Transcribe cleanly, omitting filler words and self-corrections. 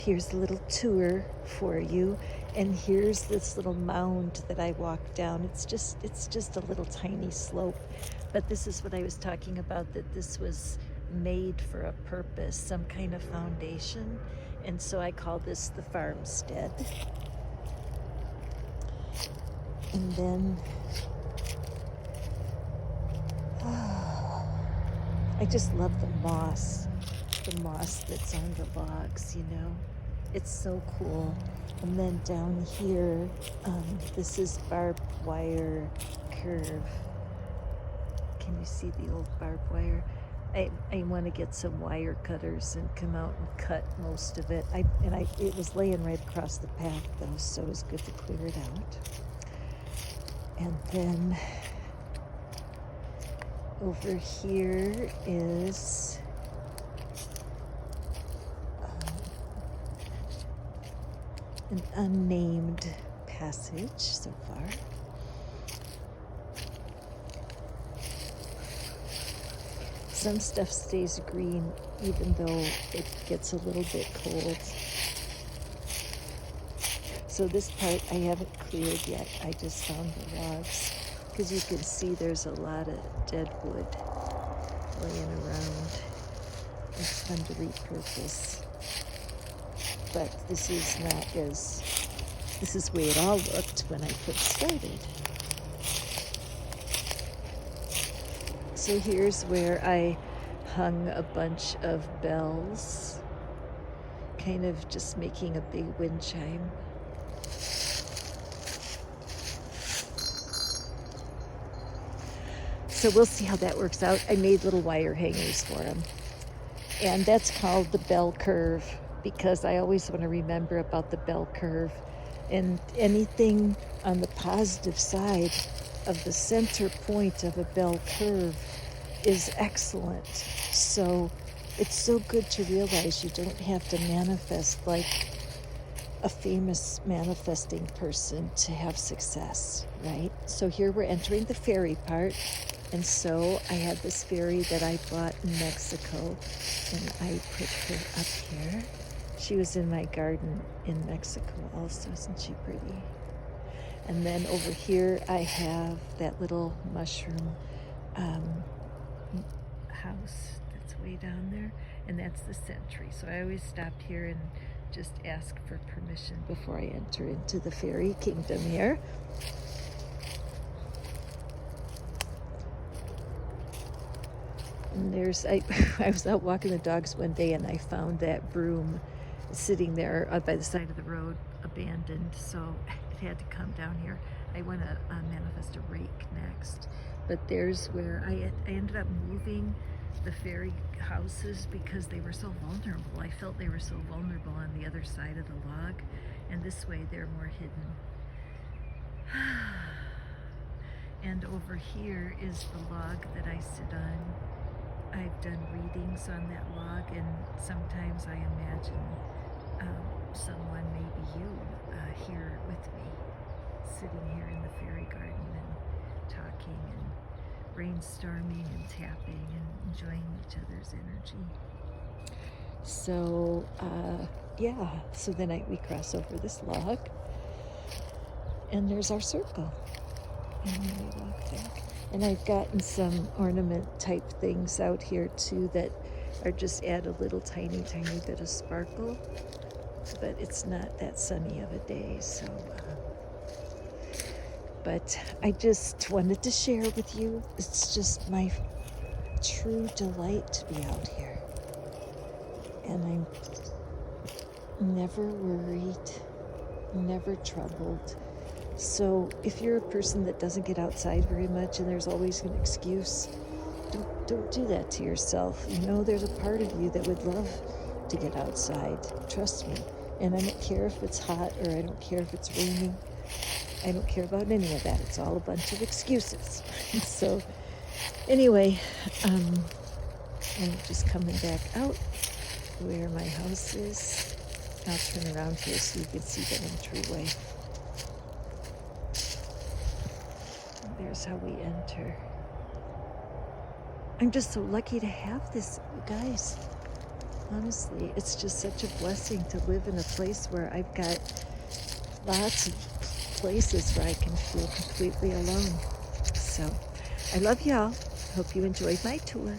Here's a little tour for you. And here's this little mound that I walked down. It's just a little tiny slope. But this is what I was talking about, that this was made for a purpose, some kind of foundation. And so I call this the farmstead. And then I just love the moss that's on the logs, you know. It's so cool. And then down here, this is barbed wire curve. Can you see the old barbed wire? I want to get some wire cutters and come out and cut most of it. It was laying right across the path though, so it was good to clear it out. And then over here is an unnamed passage so far. Some stuff stays green even though it gets a little bit cold. So this part I haven't cleared yet. I just found the logs because you can see there's a lot of dead wood laying around. It's fun to repurpose. But this is the way it all looked when I first started. So here's where I hung a bunch of bells, kind of just making a big wind chime. So we'll see how that works out. I made little wire hangers for them. And that's called the bell curve because I always want to remember about the bell curve. And anything on the positive side of the center point of a bell curve is excellent. So it's so good to realize you don't have to manifest like a famous manifesting person to have success, right? So here we're entering the fairy part. And so I had this fairy that I bought in Mexico, and I put her up here. She was in my garden in Mexico also. Isn't she pretty? And then over here I have that little mushroom house that's way down there, and that's the sentry. So I always stopped here and just ask for permission before I enter into the fairy kingdom here. And I was out walking the dogs one day and I found that broom sitting there by the side of the road, abandoned. So it had to come down here. I want to manifest a rake next. But there's where I ended up moving the fairy houses because they were so vulnerable. I felt they were so vulnerable on the other side of the log. And this way they're more hidden. And over here is the log that I sit on. I've done readings on that log, and sometimes I imagine someone, maybe you, here with me, sitting here in the fairy garden and talking and brainstorming and tapping and enjoying each other's energy. So, yeah, so then we cross over this log, and there's our circle, and then we walk back. And I've gotten some ornament type things out here too that are just add a little tiny bit of sparkle, but it's not that sunny of a day, so but I just wanted to share with you. It's just my true delight to be out here, and I'm never worried, never troubled. So if you're a person that doesn't get outside very much and there's always an excuse, don't do that to yourself. You know, there's a part of you that would love to get outside. Trust me. And I don't care if it's hot or I don't care if it's raining. I don't care about any of that. It's all a bunch of excuses. So anyway, I'm just coming back out where my house is. I'll turn around here so you can see the entryway. There's how we enter. I'm just so lucky to have this, you guys. Honestly, it's just such a blessing to live in a place where I've got lots of places where I can feel completely alone. So I love y'all. Hope you enjoyed my tour.